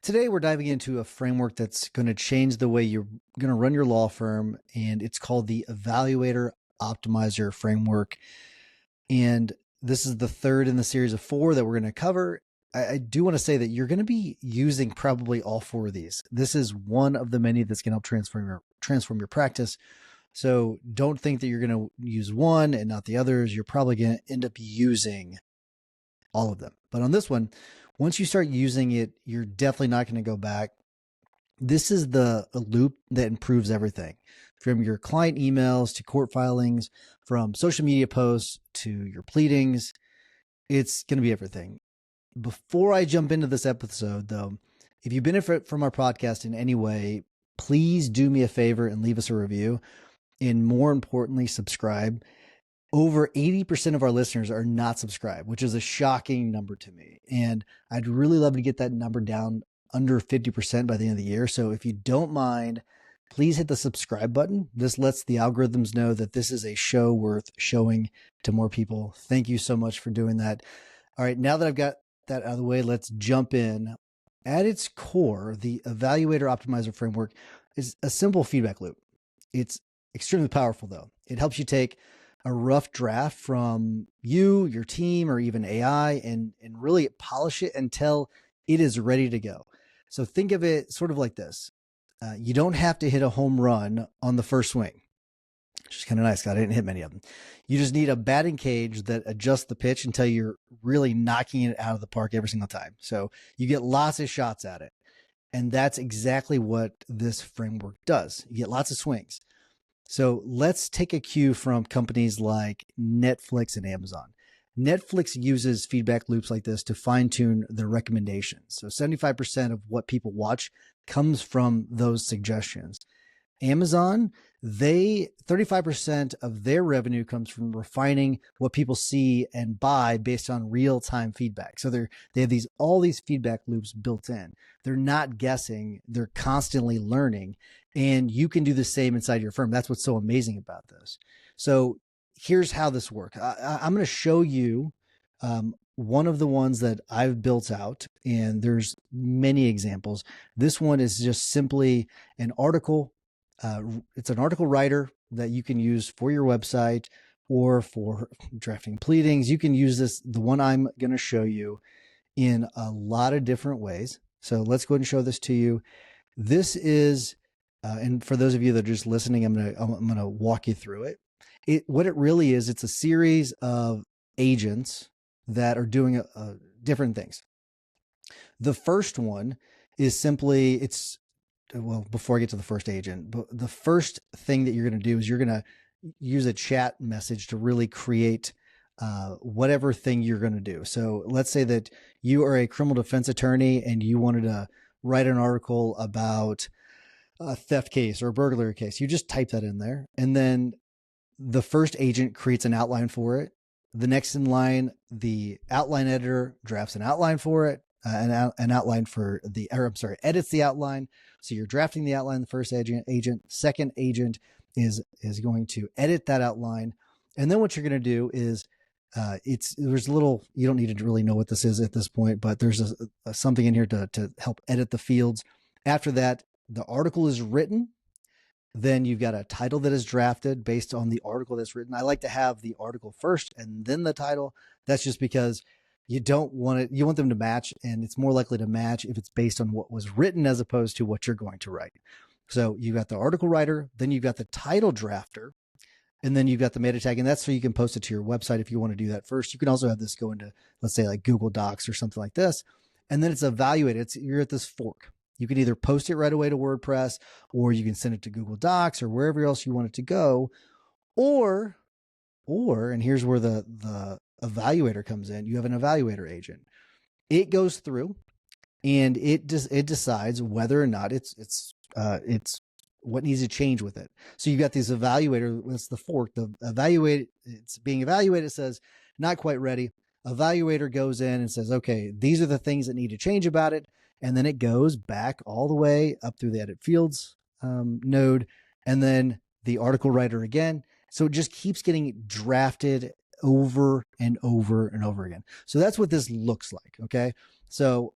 Today, we're diving into a framework that's going to change the way you're going to run your law firm, and it's called the Evaluator Optimizer Framework. And this is the third in the series of 4 that we're going to cover. I do want to say that you're going to be using probably all 4 of these. This is one of the many that's going to help transform your practice. So don't think that you're going to use one and not the others. You're probably going to end up using all of them. But on this one, once you start using it, you're definitely not going to go back. This is a loop that improves everything, from your client emails to court filings, from social media posts to your pleadings. It's going to be everything. Before I jump into this episode, though, if you benefit from our podcast in any way, please do me a favor and leave us a review. And more importantly, subscribe. Over 80% of our listeners are not subscribed, which is a shocking number to me. And I'd really love to get that number down under 50% by the end of the year. So if you don't mind, please hit the subscribe button. This lets the algorithms know that this is a show worth showing to more people. Thank you so much for doing that. All right, now that I've got that out of the way, let's jump in. At its core, the Evaluator Optimizer Framework is a simple feedback loop. It's extremely powerful, though. It helps you take a rough draft from you, your team, or even AI, and really polish it until it is ready to go. So think of it sort of like this. You don't have to hit a home run on the first swing, which is kind of nice. I didn't hit many of them. You just need a batting cage that adjusts the pitch until you're really knocking it out of the park every single time. So you get lots of shots at it. And that's exactly what this framework does. You get lots of swings. So let's take a cue from companies like Netflix and Amazon. Netflix uses feedback loops like this to fine-tune their recommendations. So 75% of what people watch comes from those suggestions. Amazon, 35% of their revenue comes from refining what people see and buy based on real-time feedback. So they have all these feedback loops built in. They're not guessing, they're constantly learning, and you can do the same inside your firm. That's what's so amazing about this. So here's how this works. I'm going to show you one of the ones that I've built out, and there's many examples. This one is just simply an article. It's an article writer that you can use for your website or for drafting pleadings. You can use the one I'm going to show you, in a lot of different ways. So let's go ahead and show this to you. This is, and for those of you that are just listening, I'm going to walk you through it. What it really is, it's a series of agents that are doing different things. The first one is simply, before I get to the first agent, but the first thing that you're going to do is you're going to use a chat message to really create whatever thing you're going to do. So let's say that you are a criminal defense attorney and you wanted to write an article about a theft case or a burglary case. You just type that in there, and then the first agent creates an outline for it. The next in line, the outline editor drafts an outline for it, an outline for edits the outline. So you're drafting the outline, the first agent. Second agent is going to edit that outline. And then what you're going to do is, you don't need to really know what this is at this point, but there's something in here to help edit the fields. After that, the article is written. Then you've got a title that is drafted based on the article that's written. I like to have the article first and then the title. That's just because you want them to match, and it's more likely to match if it's based on what was written as opposed to what you're going to write. So you got the article writer, then you've got the title drafter, and then you've got the meta tag, and that's so you can post it to your website if you want to do that first. You can also have this go into, let's say, like Google Docs or something like this, and then it's evaluated. You're at this fork. You can either post it right away to WordPress, or you can send it to Google Docs or wherever else you want it to go, or and here's where the evaluator comes in. You have an evaluator agent. It goes through and it decides whether or not it's what needs to change with it. So you got these evaluator. That's the fork. It's being evaluated. It says not quite ready. Evaluator goes in and says, okay, these are the things that need to change about it. And then it goes back all the way up through the edit fields node, and then the article writer again. So it just keeps getting drafted over and over and over again. So that's what this looks like. Okay. So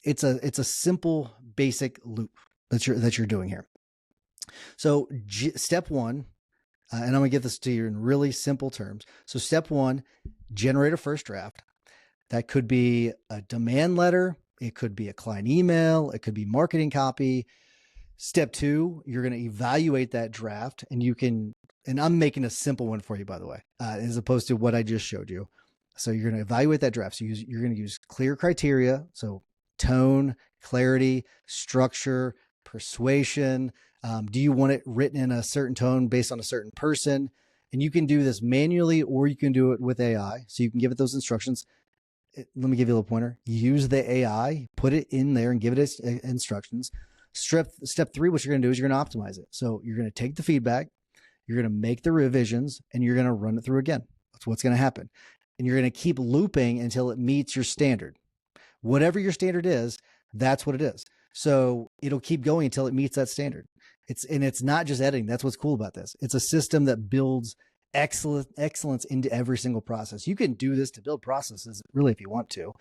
it's a simple basic loop that you're doing here. So step one, and I'm going to get this to you in really simple terms. So step one, generate a first draft. That could be a demand letter. It could be a client email. It could be marketing copy. Step two, you're going to evaluate that draft, and you can, and I'm making a simple one for you, by the way, as opposed to what I just showed you. So you're going to evaluate that draft. So you're going to use clear criteria. So tone, clarity, structure, persuasion. Do you want it written in a certain tone based on a certain person? And you can do this manually, or you can do it with AI. So you can give it those instructions. Let me give you a little pointer. Use the AI, put it in there and give it its instructions. Step three, what you're going to do is you're going to optimize it. So you're going to take the feedback, you're going to make the revisions, and you're going to run it through again. That's what's going to happen. And you're going to keep looping until it meets your standard. Whatever your standard is, that's what it is. So it'll keep going until it meets that standard. It's not just editing. That's what's cool about this. It's a system that builds excellence into every single process. You can do this to build processes, really, if you want to.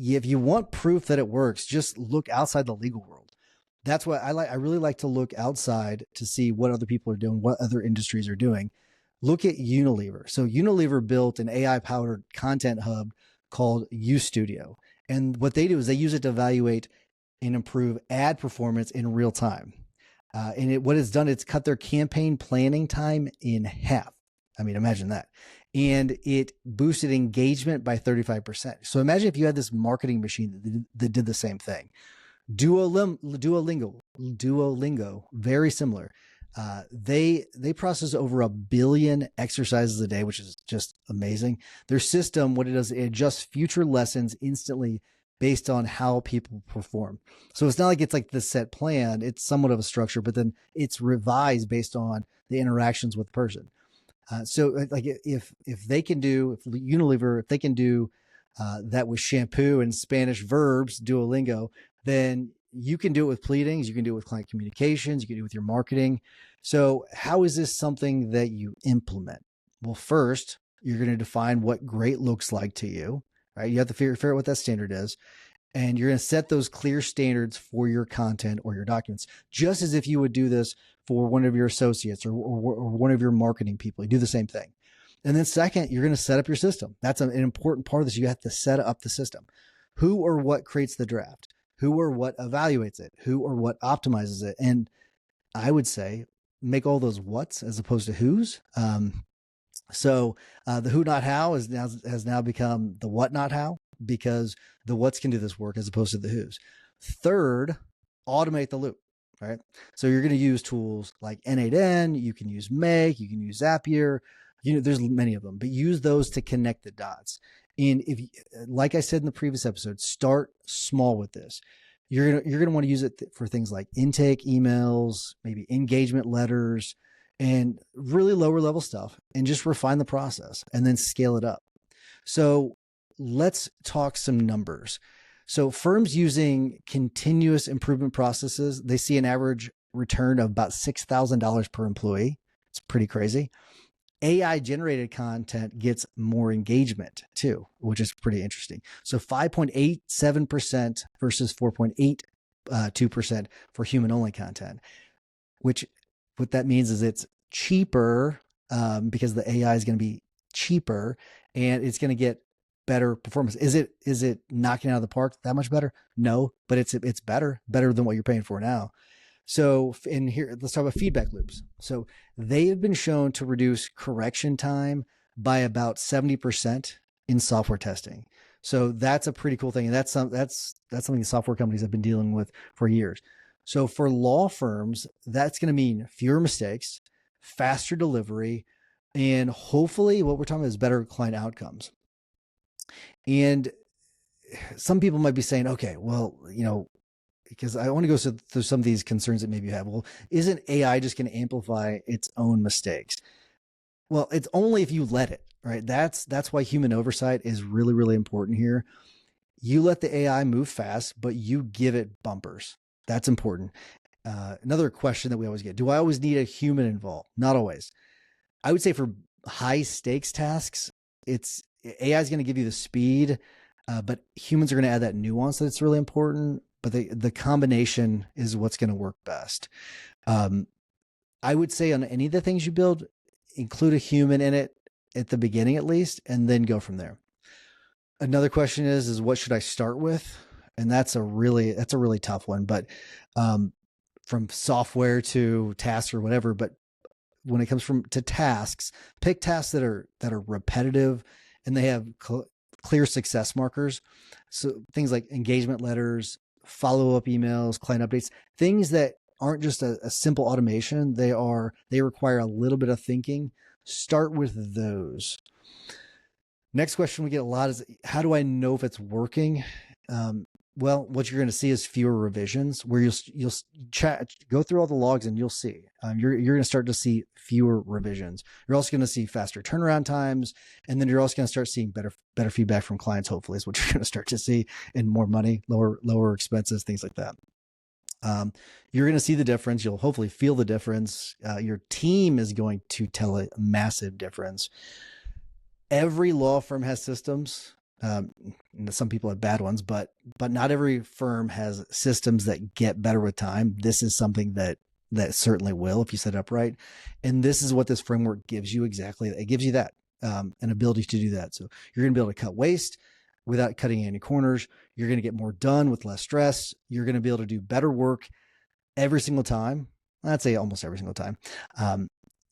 If you want proof that it works, just look outside the legal world. That's what I really like to look outside to see what other people are doing, what other industries are doing. Look at Unilever. So Unilever built an AI-powered content hub called UStudio. And what they do is they use it to evaluate and improve ad performance in real time. What it's done, it's cut their campaign planning time in half. I mean, imagine that. And it boosted engagement by 35%. So imagine if you had this marketing machine that did the same thing. Duolingo, very similar. They process over 1 billion exercises a day, which is just amazing. Their system, what it does, it adjusts future lessons instantly based on how people perform. So it's not like it's like the set plan. It's somewhat of a structure, but then it's revised based on the interactions with the person. So like if Unilever, if they can do that with shampoo and Spanish verbs, Duolingo, then you can do it with pleadings. You can do it with client communications. You can do it with your marketing. So how is this something that you implement? Well, first, you're going to define what great looks like to you, right? You have to figure out what that standard is. And you're going to set those clear standards for your content or your documents, just as if you would do this for one of your associates or one of your marketing people. You do the same thing. And then second, you're going to set up your system. That's an important part of this. You have to set up the system. Who or what creates the draft? Who or what evaluates it? Who or what optimizes it? And I would say make all those whats as opposed to who's. So the who not how has now become the what not how, because the what's can do this work as opposed to the who's. Third, automate the loop, right? So you're going to use tools like N8N, you can use Make, you can use Zapier, there's many of them, but use those to connect the dots. And if, like I said in the previous episode, start small with this. You're going to want to use it for things like intake emails, maybe engagement letters, and really lower level stuff, and just refine the process and then scale it up. So let's talk some numbers. So firms using continuous improvement processes, they see an average return of about $6,000 per employee. It's pretty crazy. AI generated content gets more engagement too, which is pretty interesting. So 5.87% versus 4.82% for human only content, which what that means is it's cheaper because the AI is going to be cheaper and it's going to get better performance. Is it knocking out of the park that much better? No, but it's better than what you're paying for now. So in here, let's talk about feedback loops. So they have been shown to reduce correction time by about 70% in software testing. So that's a pretty cool thing. And that's something software companies have been dealing with for years. So for law firms, that's going to mean fewer mistakes, faster delivery, and hopefully what we're talking about is better client outcomes. And some people might be saying, okay, well, because I want to go through some of these concerns that maybe you have. Well, isn't AI just going to amplify its own mistakes? Well, it's only if you let it, right? That's why human oversight is really, really important here. You let the AI move fast, but you give it bumpers. That's important. Another question that we always get, do I always need a human involved? Not always. I would say for high stakes tasks, AI is going to give you the speed but humans are going to add that nuance that's really important. But the combination is what's going to work best. I would say on any of the things you build, include a human in it at the beginning at least, and then go from there. Another question is what should I start with? And that's a really tough one. But from software to tasks or whatever, but when it comes to tasks, pick tasks that are repetitive and they have clear success markers. So things like engagement letters, follow-up emails, client updates, things that aren't just a simple automation. They require a little bit of thinking. Start with those. Next question we get a lot is, how do I know if it's working? Well, what you're going to see is fewer revisions, where you'll go through all the logs and you'll see you're going to start to see fewer revisions. You're also going to see faster turnaround times, and then you're also going to start seeing better feedback from clients. Hopefully, is what you're going to start to see, and more money, lower expenses, things like that. You're going to see the difference. You'll hopefully feel the difference. Your team is going to tell a massive difference. Every law firm has systems. Some people have bad ones, but not every firm has systems that get better with time. This is something that certainly will if you set it up right. And this is what this framework gives you exactly. It gives you that, an ability to do that. So you're going to be able to cut waste without cutting any corners. You're going to get more done with less stress. You're going to be able to do better work every single time. I'd say almost every single time.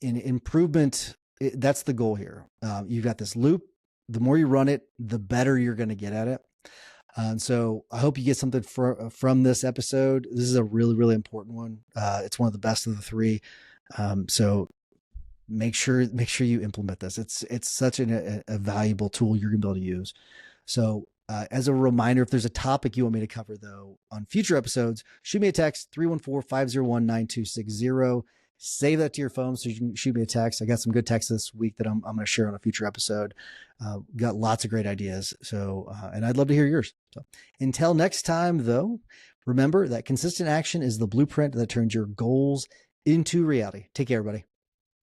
In improvement, that's the goal here. You've got this loop. The more you run it, the better you're going to get at it. And so I hope you get something from this episode. This is a really, really important one. It's one of the best of the three. So make sure you implement this. It's such a valuable tool you're going to be able to use. So as a reminder, if there's a topic you want me to cover, though, on future episodes, shoot me a text, 314-501-9260. Save that to your phone so you can shoot me a text. I got some good texts this week that I'm going to share on a future episode. Got lots of great ideas. So, and I'd love to hear yours. So until next time, though, remember that consistent action is the blueprint that turns your goals into reality. Take care, everybody.